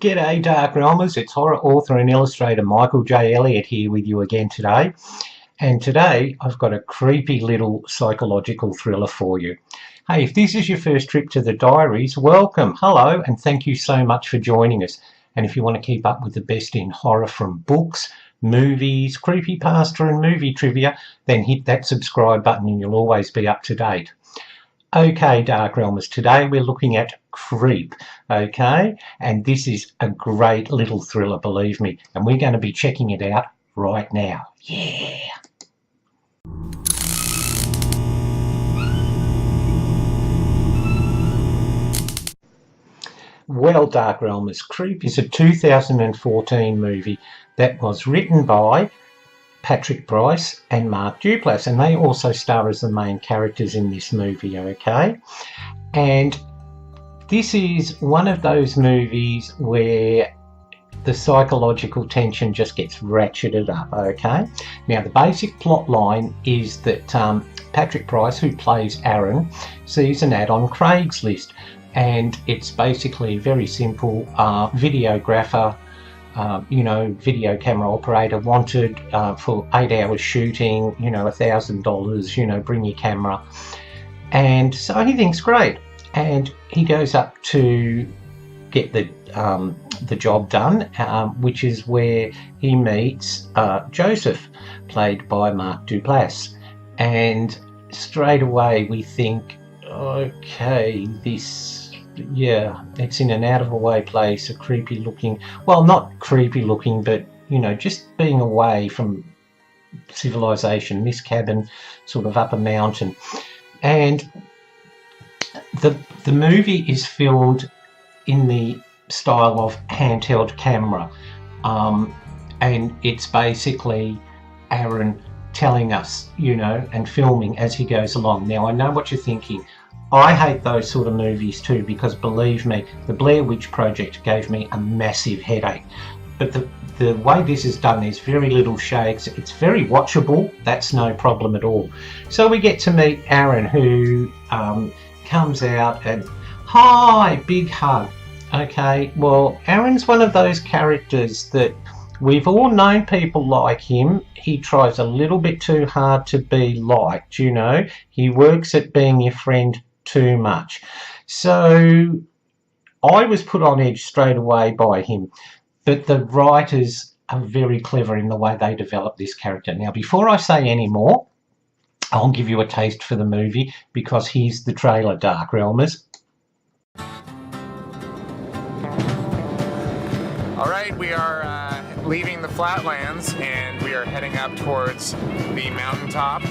G'day Darkrealmers, it's horror author and illustrator Michael J. Elliott here with you again today. And today I've got a creepy little psychological thriller for you. Hey, if this is your first trip to the Diaries, welcome, hello, and thank you so much for joining us. And if you want to keep up with the best in horror from books, movies, creepypasta and movie trivia, then hit that subscribe button and you'll always be up to date. Okay, Darkrealmers, today we're looking at Creep, okay? And this is a great little thriller, believe me. And we're going to be checking it out right now. Yeah! Well, Darkrealmers, Creep is a 2014 movie that was written by Brice and Duplass, and they also star as the main characters in this movie, okay? And this is one of those movies where the psychological tension just gets ratcheted up, okay? Now, the basic plot line is that Brice, who plays Aaron, sees an ad on Craigslist, and it's basically very simple. Videographer, video camera operator wanted for 8 hours shooting, $1,000, bring your camera. And so he thinks, great. And he goes up to get the job done, which is where he meets Joseph, played by Duplass. And straight away we think, okay, it's in an out-of-the-way place, a creepy looking, well, not creepy looking, but, just being away from civilization, this cabin sort of up a mountain. And the movie is filmed in the style of handheld camera, and it's basically Aaron telling us, and filming as he goes along. Now, I know what you're thinking. I hate those sort of movies too, because believe me, the Blair Witch Project gave me a massive headache. But the way this is done, there's very little shakes. It's very watchable. That's no problem at all. So we get to meet Aaron, who comes out and, hi, big hug. Okay, well, Aaron's one of those characters that we've all known people like him. He tries a little bit too hard to be liked, He works at being your friend too much. So I was put on edge straight away by him. But the writers are very clever in the way they develop this character. Now, before I say any more, I'll give you a taste for the movie, because here's the trailer, Darkrealmers. All right, we are leaving the flatlands and we are heading up towards the mountaintop.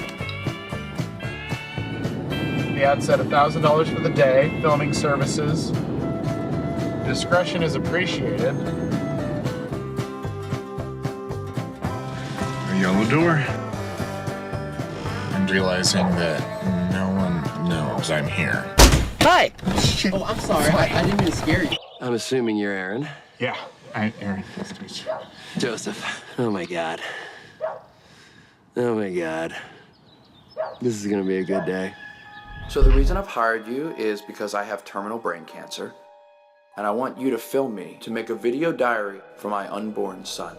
The ad said $1,000 for the day, filming services. Discretion is appreciated. A yellow door. And realizing that no one knows I'm here. Hi! Oh, I'm sorry. I didn't mean to scare you. I'm assuming you're Aaron. Yeah, I'm Aaron. Nice to meet you. Joseph. Oh my God. Oh my God. This is gonna be a good day. So the reason I've hired you is because I have terminal brain cancer, and I want you to film me to make a video diary for my unborn son.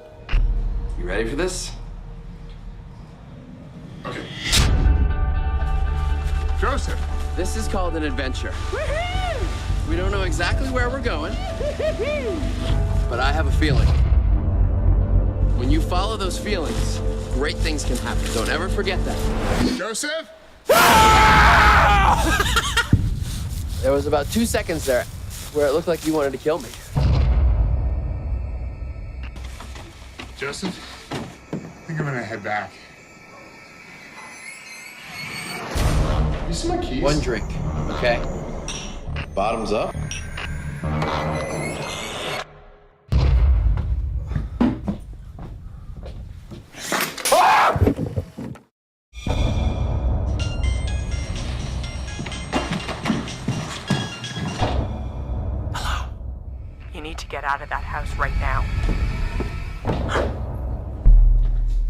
You ready for this? Okay. Joseph! This is called an adventure. We don't know exactly where we're going, but I have a feeling. When you follow those feelings, great things can happen. Don't ever forget that. Joseph? There was about 2 seconds there where it looked like you wanted to kill me. Joseph? I think I'm gonna head back. You see my keys? One drink, okay? Bottoms up. You need to get out of that house right now.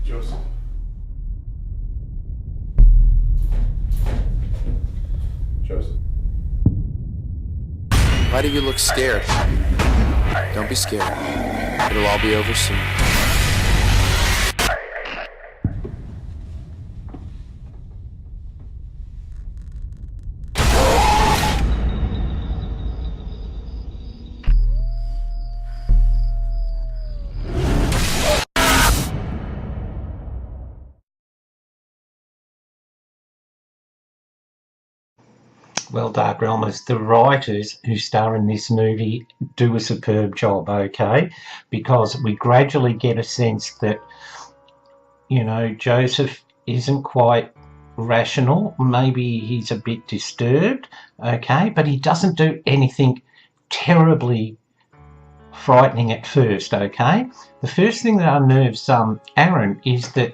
Joseph. Joseph. Why do you look scared? Don't be scared. It'll all be over soon. Well, Darkrealmers, the writers who star in this movie do a superb job, okay? Because we gradually get a sense that, you know, Joseph isn't quite rational. Maybe he's a bit disturbed, okay? But he doesn't do anything terribly frightening at first, okay? The first thing that unnerves Aaron is that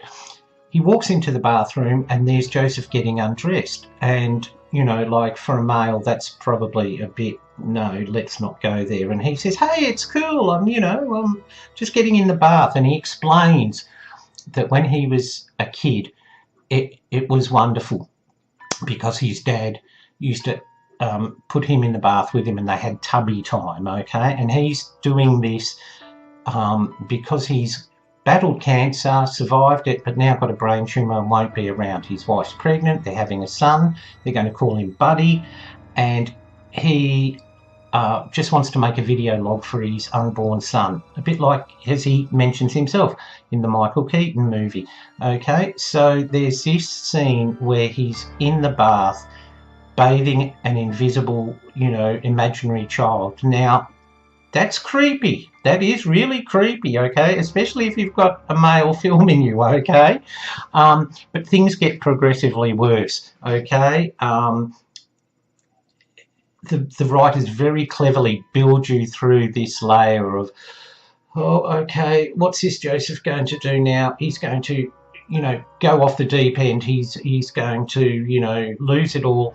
he walks into the bathroom and there's Joseph getting undressed. And, you know, like for a male, that's probably a bit, no, let's not go there. And he says, hey, it's cool. I'm just getting in the bath. And he explains that when he was a kid, it was wonderful because his dad used to put him in the bath with him and they had tubby time, okay? And he's doing this because he's battled cancer, survived it, but now got a brain tumour and won't be around. His wife's pregnant, they're having a son, they're going to call him Buddy, and he just wants to make a video log for his unborn son, a bit like as he mentions himself in the Michael Keaton movie. Okay, so there's this scene where he's in the bath bathing an invisible, you know, imaginary child. Now, that's creepy. That is really creepy, okay? Especially if you've got a male filming you, okay? But things get progressively worse, okay? The writers very cleverly build you through this layer of, oh, okay, what's this Joseph going to do now? He's going to, you know, go off the deep end. He's going to, you know, lose it all.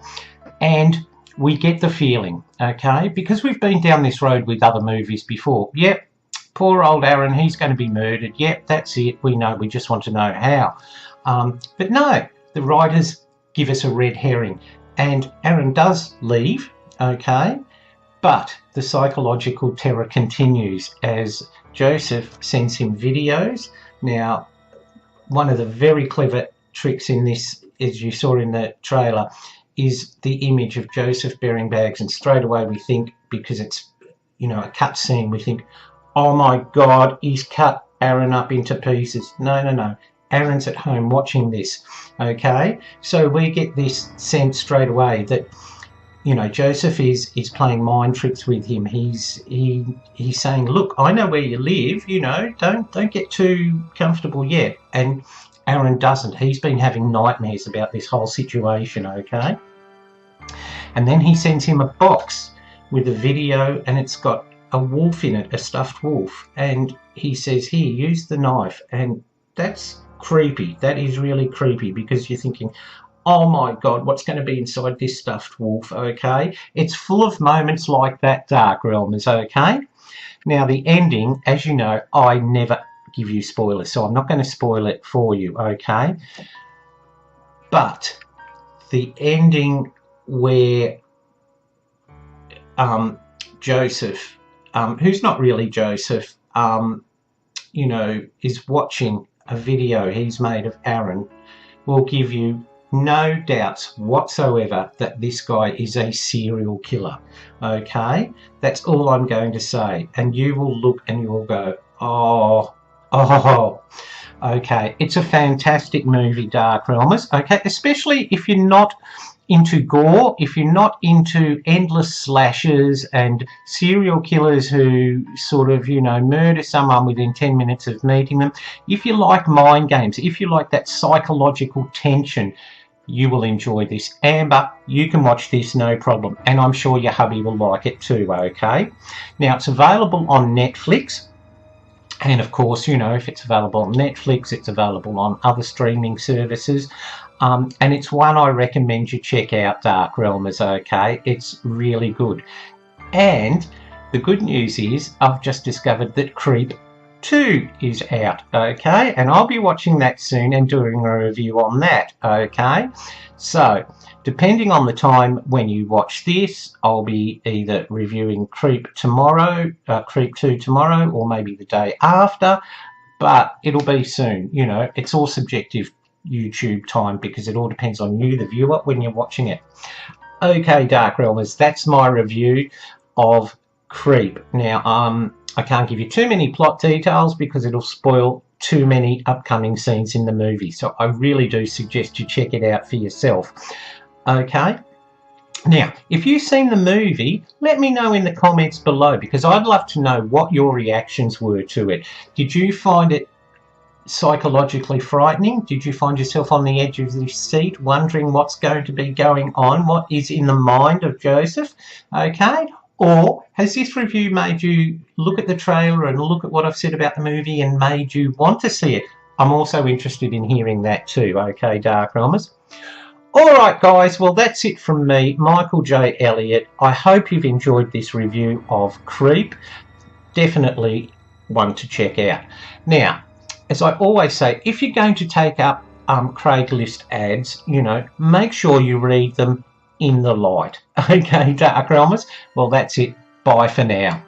And we get the feeling, okay, because we've been down this road with other movies before. Yep, poor old Aaron, he's going to be murdered. Yep, that's it. We know. We just want to know how. But no, the writers give us a red herring. And Aaron does leave, okay, but the psychological terror continues as Joseph sends him videos. Now, one of the very clever tricks in this, as you saw in the trailer, is the image of Joseph bearing bags, and straight away we think, because it's, you know, a cut scene, we think, oh my God, he's cut Aaron up into pieces. No. Aaron's at home watching this, okay? So we get this sense straight away that, you know, Joseph is playing mind tricks with him. He's saying, look, I know where you live, you know, don't get too comfortable yet. And Aaron doesn't. He's been having nightmares about this whole situation, okay? And then he sends him a box with a video and it's got a wolf in it, a stuffed wolf. And he says, here, use the knife. And that's creepy. That is really creepy because you're thinking, oh my God, what's going to be inside this stuffed wolf, okay? It's full of moments like that, Darkrealmers, okay? Now, the ending, as you know, I never give you spoilers, so I'm not going to spoil it for you, okay? But the ending where Joseph, who's not really Joseph, you know, is watching a video he's made of Aaron, will give you no doubts whatsoever that this guy is a serial killer, okay? That's all I'm going to say. And you will look and you will go, oh, okay. It's a fantastic movie, Darkrealmers, okay? Especially if you're not into gore, if you're not into endless slashes and serial killers who sort of, you know, murder someone within 10 minutes of meeting them. If you like mind games, if you like that psychological tension, you will enjoy this. Amber, you can watch this, no problem. And I'm sure your hubby will like it too, okay? Now, it's available on Netflix. And of course, you know, if it's available on Netflix, it's available on other streaming services. And it's one I recommend you check out, Darkrealmers, okay? It's really good. And the good news is I've just discovered that Creep 2 is out, okay, and I'll be watching that soon and doing a review on that, okay. So depending on the time when you watch this, I'll be either reviewing Creep tomorrow, Creep 2 tomorrow, or maybe the day after, but it'll be soon. You know, it's all subjective YouTube time because it all depends on you, the viewer, when you're watching it. Okay, Darkrealmers, that's my review of Creep. Now, I can't give you too many plot details because it'll spoil too many upcoming scenes in the movie. So I really do suggest you check it out for yourself. Okay. Now, if you've seen the movie, let me know in the comments below because I'd love to know what your reactions were to it. Did you find it psychologically frightening? Did you find yourself on the edge of the seat wondering what's going to be going on? What is in the mind of Joseph? Okay. Or has this review made you look at the trailer and look at what I've said about the movie and made you want to see it? I'm also interested in hearing that too, okay, Darkrealmers? Alright guys, well that's it from me, Michael J. Elliott. I hope you've enjoyed this review of Creep. Definitely one to check out. Now, as I always say, if you're going to take up Craigslist ads, you know, make sure you read them in the light. Okay, Darkrealmers? Well, that's it. Bye for now.